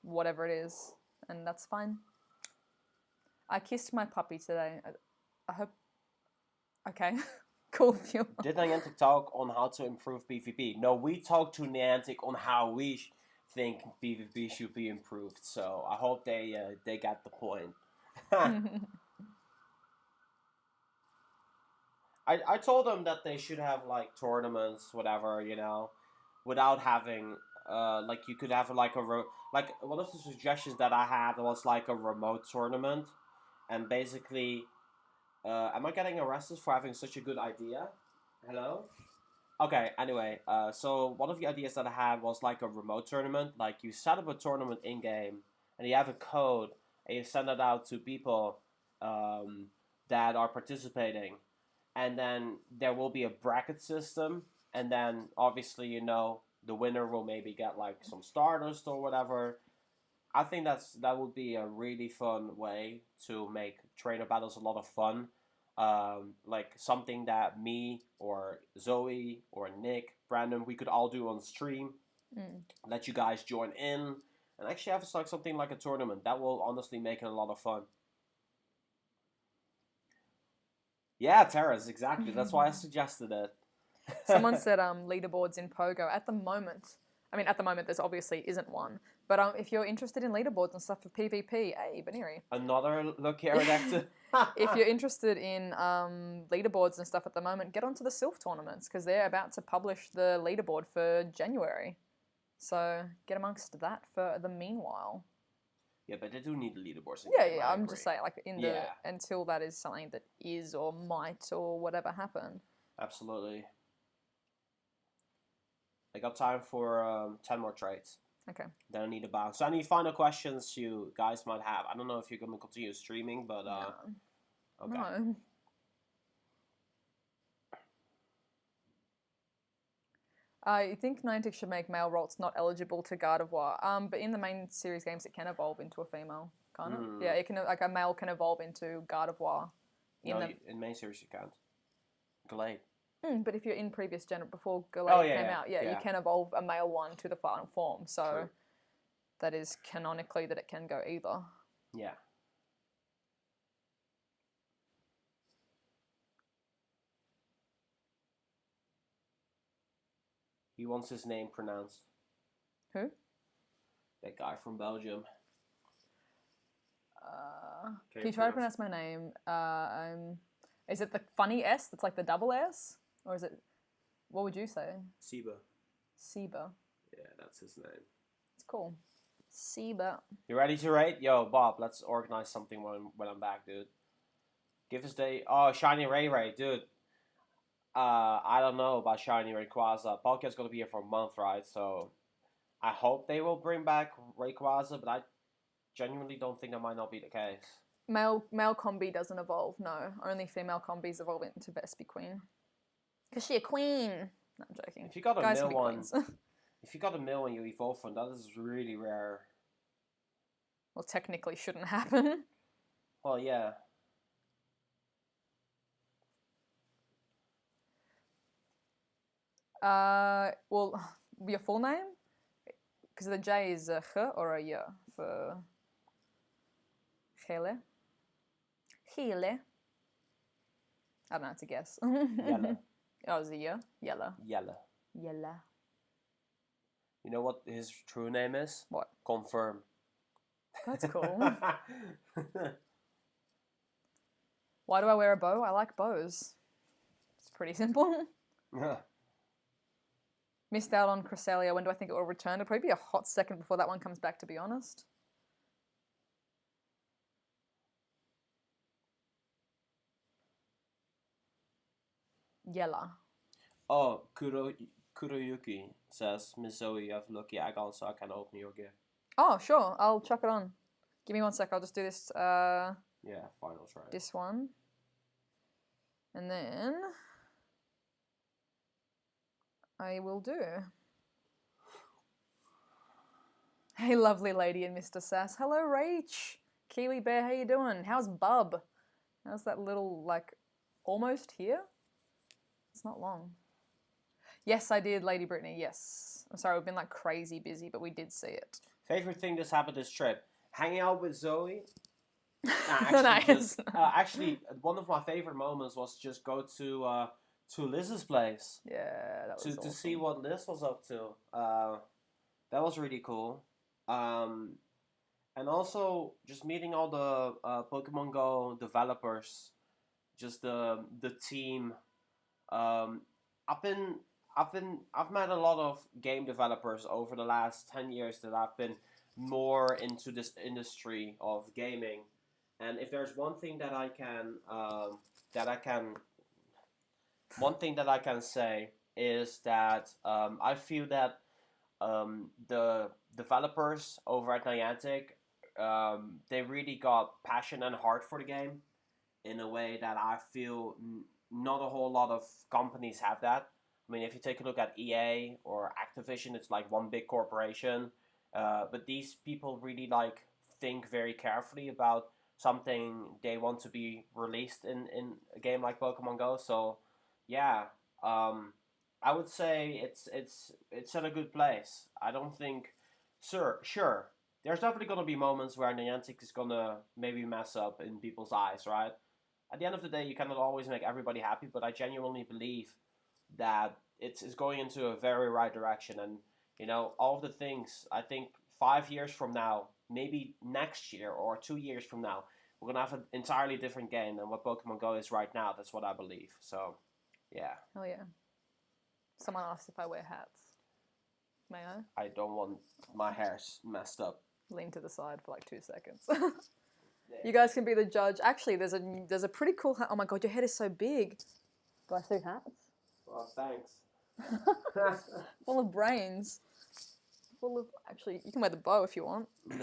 whatever it is. And that's fine. I kissed my puppy today. I hope... Okay. Cool. Did Niantic talk on how to improve PvP? No, we talked to Niantic on how we think PvP should be improved. So I hope they got the point. I told them that they should have like tournaments, whatever, you know, without having like you could have like like one of the suggestions that I had was like a remote tournament, and basically, am I getting arrested for having such a good idea? Hello? Okay, anyway, so one of the ideas that I had was like a remote tournament, like you set up a tournament in-game, and you have a code, and you send it out to people that are participating, and then there will be a bracket system, and then obviously, you know, the winner will maybe get like some Stardust or whatever. I think that would be a really fun way to make trainer battles a lot of fun. Like something that me or Zoe or Nick, Brandon, we could all do on stream. Let you guys join in and actually have like something like a tournament. That will honestly make it a lot of fun. Yeah, Terrace, exactly. That's why I suggested it. Someone said leaderboards in Pogo. At the moment, there's obviously isn't one. But if you're interested in leaderboards and stuff for PvP, hey, Baneri. Another look here at If you're interested in leaderboards and stuff at the moment, get onto the Sylph tournaments, because they're about to publish the leaderboard for January. So get amongst that for the meanwhile. Yeah, but they do need the leaderboards. Yeah. I'm just saying, like until that is something that is or might or whatever happen. Absolutely. I got time for 10 more trades. Okay. Then I need a bounce. So any final questions you guys might have? I don't know if you're going to continue streaming, but... No. Okay. No. I think Niantic should make male Rolts not eligible to Gardevoir. But in the main series games, it can evolve into a female, can't it? Yeah, it can. Like a male can evolve into Gardevoir. In main series you can't. Glade. But if you're in previous before Glade came out, yeah, you can evolve a male one to the final form. So True. that is canonically that it can go either. Yeah. He wants his name pronounced. Who? That guy from Belgium. Can you try to pronounce my name? Is it the funny S that's like the double S? Or is it... What would you say? Siba. Siba. Yeah, that's his name. It's cool. Siba. You ready to rate? Yo, Bob, let's organize something when I'm back, dude. Give us day. Oh, Shiny Ray, dude. I don't know about Shiny Rayquaza. Pokemon's gonna be here for a month, right? So I hope they will bring back Rayquaza, but I genuinely don't think that might not be the case. Male combi doesn't evolve, no. Only female combis evolve into Vespi Queen. Because she a queen. No, I'm joking. If you got a Guys male one, queens. if you got a male one you evolve from, that is really rare. Well, technically shouldn't happen. Well, yeah. Well, your full name? Because the J is a H or a Y for Hele. Hele. I don't know, it's a guess. Yella. Oh, it's a Y? Yella. Yella. Yella. You know what his true name is? What? Confirm. That's cool. Why do I wear a bow? I like bows. It's pretty simple. Missed out on Cresselia. When do I think it will return? It'll probably be a hot second before that one comes back, to be honest. Yella. Oh, Kuroyuki says, Miss Zoe, you have lucky agon, so I can open your gift. Oh, sure. I'll chuck it on. Give me 1 sec. I'll just do this. Yeah, final try. This one. And then I will do. Hey, lovely lady and Mr. Sass. Hello, Rach. Kiwi Bear, how you doing? How's Bub? How's that little, like, almost here? It's not long. Yes, I did, Lady Brittany, yes. I'm sorry, we've been, like, crazy busy, but we did see it. Favorite thing that's happened this trip? Hanging out with Zoe. Actually, one of my favorite moments was just go to Liz's place. Yeah, that was to awesome. see what Liz was up to. That was really cool. And also just meeting all the Pokemon GO developers, just the team. I've met a lot of game developers over the last 10 years that I've been more into this industry of gaming. And if there's one thing that I can say is that I feel that the developers over at Niantic, they really got passion and heart for the game in a way that I feel not a whole lot of companies have that. I mean, if you take a look at EA or Activision, it's like one big corporation. But these people really like think very carefully about something they want to be released in a game like Pokemon Go. So yeah, I would say it's at a good place. I don't think, sure, there's definitely gonna be moments where Niantic is gonna maybe mess up in people's eyes, right? At the end of the day, you cannot always make everybody happy, but I genuinely believe that it's going into a very right direction. And you know, all of the things, I think 5 years from now, maybe next year or 2 years from now, we're going to have an entirely different game than what Pokemon Go is right now. That's what I believe. So, yeah. Oh, yeah. Someone asked if I wear hats. May I? I don't want my hair messed up. Lean to the side for like 2 seconds. You guys can be the judge. Actually, there's a pretty cool hat. Oh my god, your head is so big. Do I see hats? Well, thanks. Full of brains. Full of... Actually, you can wear the bow if you want. No.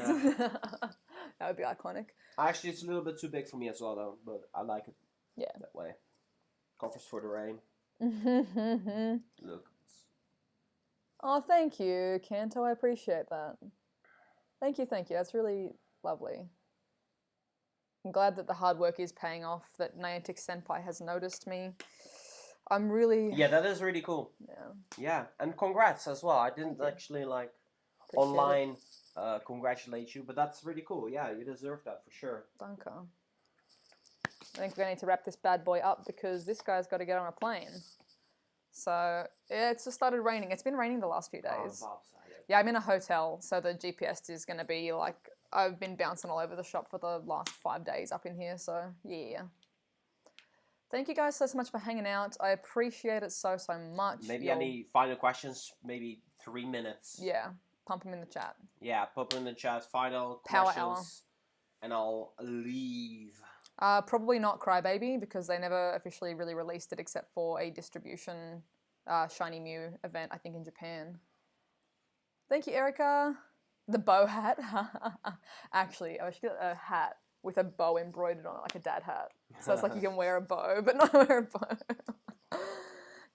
That would be iconic. Actually, it's a little bit too big for me as well, though. But I like it. Yeah. That way. Covers for the rain. Look. Oh, thank you, Kanto. I appreciate that. Thank you, thank you. That's really lovely. I'm glad that the hard work is paying off, that Niantic Senpai has noticed me. I'm really... Yeah, that is really cool. Yeah. Yeah, and congrats as well. I didn't actually, like, Appreciate online congratulate you, but that's really cool. Yeah, you deserve that for sure. Danke. I think we're going to need to wrap this bad boy up because this guy's got to get on a plane. So, yeah, it's just started raining. It's been raining the last few days. Yeah, I'm in a hotel, so the GPS is going to be, like... I've been bouncing all over the shop for the last 5 days up in here, so, yeah. Thank you guys so much for hanging out. I appreciate it so much. Maybe any final questions? Maybe 3 minutes. Yeah, pump them in the chat. Yeah, pump them in the chat. Final Power questions. hour. And I'll leave. Probably not Crybaby, because they never officially really released it except for a distribution Shiny Mew event, I think, in Japan. Thank you, Erica. The bow hat. Actually, I should get a hat with a bow embroidered on it, like a dad hat. So it's like you can wear a bow, but not wear a bow. Do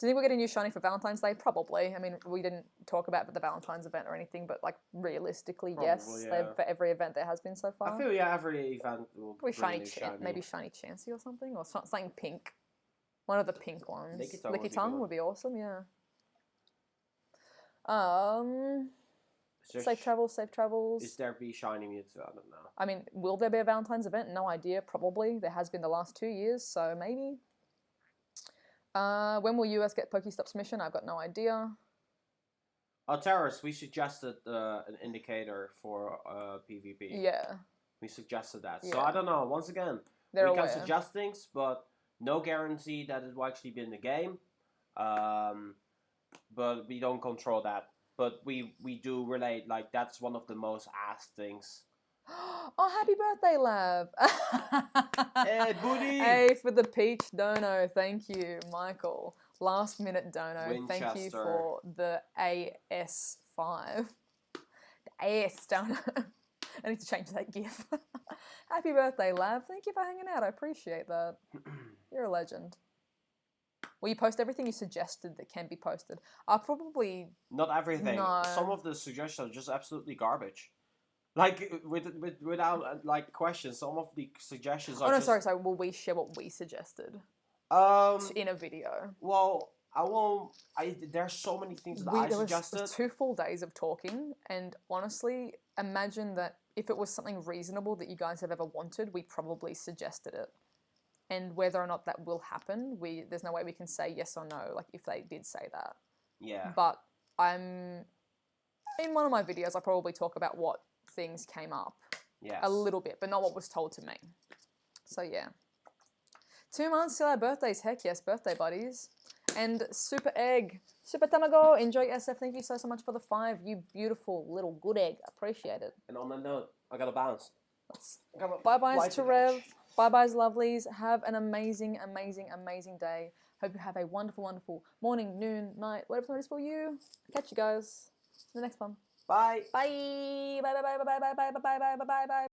you think we'll get a new shiny for Valentine's Day? Probably. I mean, we didn't talk about the Valentine's event or anything, but like realistically, Probably, yes. yeah. For every event there has been so far. I feel, yeah, every event will Probably bring shiny, new shiny. maybe shiny Chansey or something, or something pink. One of the pink ones. Licky Tongue would be awesome, yeah. Is Safe travels. Is there be shiny Mewtwo? I don't know. I mean, will there be a Valentine's event? No idea. Probably. There has been the last 2 years, so maybe. When will US get Pokestop submission? I've got no idea. Oh, Terrace, we suggested an indicator for PvP. Yeah. We suggested that. Yeah. So I don't know. Once again, They're we aware. can suggest things, but no guarantee that it will actually be in the game. But we don't control that. But we do relate, like, that's one of the most asked things. Oh, happy birthday, Lav! Hey, booty! Hey, for the peach dono. Thank you, Michael. Last minute dono. Winchester. Thank you for the AS5. The AS dono. I need to change that gif. Happy birthday, Lav. Thank you for hanging out. I appreciate that. You're a legend. Will you post everything you suggested that can be posted? I'll probably... Not everything. No. Some of the suggestions are just absolutely garbage. Like, without, like, questions, some of the suggestions are sorry. Will we share what we suggested in a video? Well, I won't... There's so many things that I suggested. There was 2 full days of talking, and honestly, imagine that if it was something reasonable that you guys have ever wanted, we probably suggested it. And whether or not that will happen, there's no way we can say yes or no, like if they did say that. Yeah. But in one of my videos, I probably talk about what things came up. Yes. A little bit, but not what was told to me. So yeah. 2 months till our birthdays. Heck yes, birthday buddies. And Super Egg. Super Tamago. Enjoy SF. Thank you so much for the 5. You beautiful little good egg. Appreciate it. And on that note, I gotta bounce. Bye-byes to Rev. Bye-byes, lovelies. Have an amazing, amazing, amazing day. Hope you have a wonderful, wonderful morning, noon, night, whatever it is for you. Catch you guys in the next one. Bye. Bye. Bye, bye, bye, bye, bye, bye, bye, bye, bye, bye, bye, bye.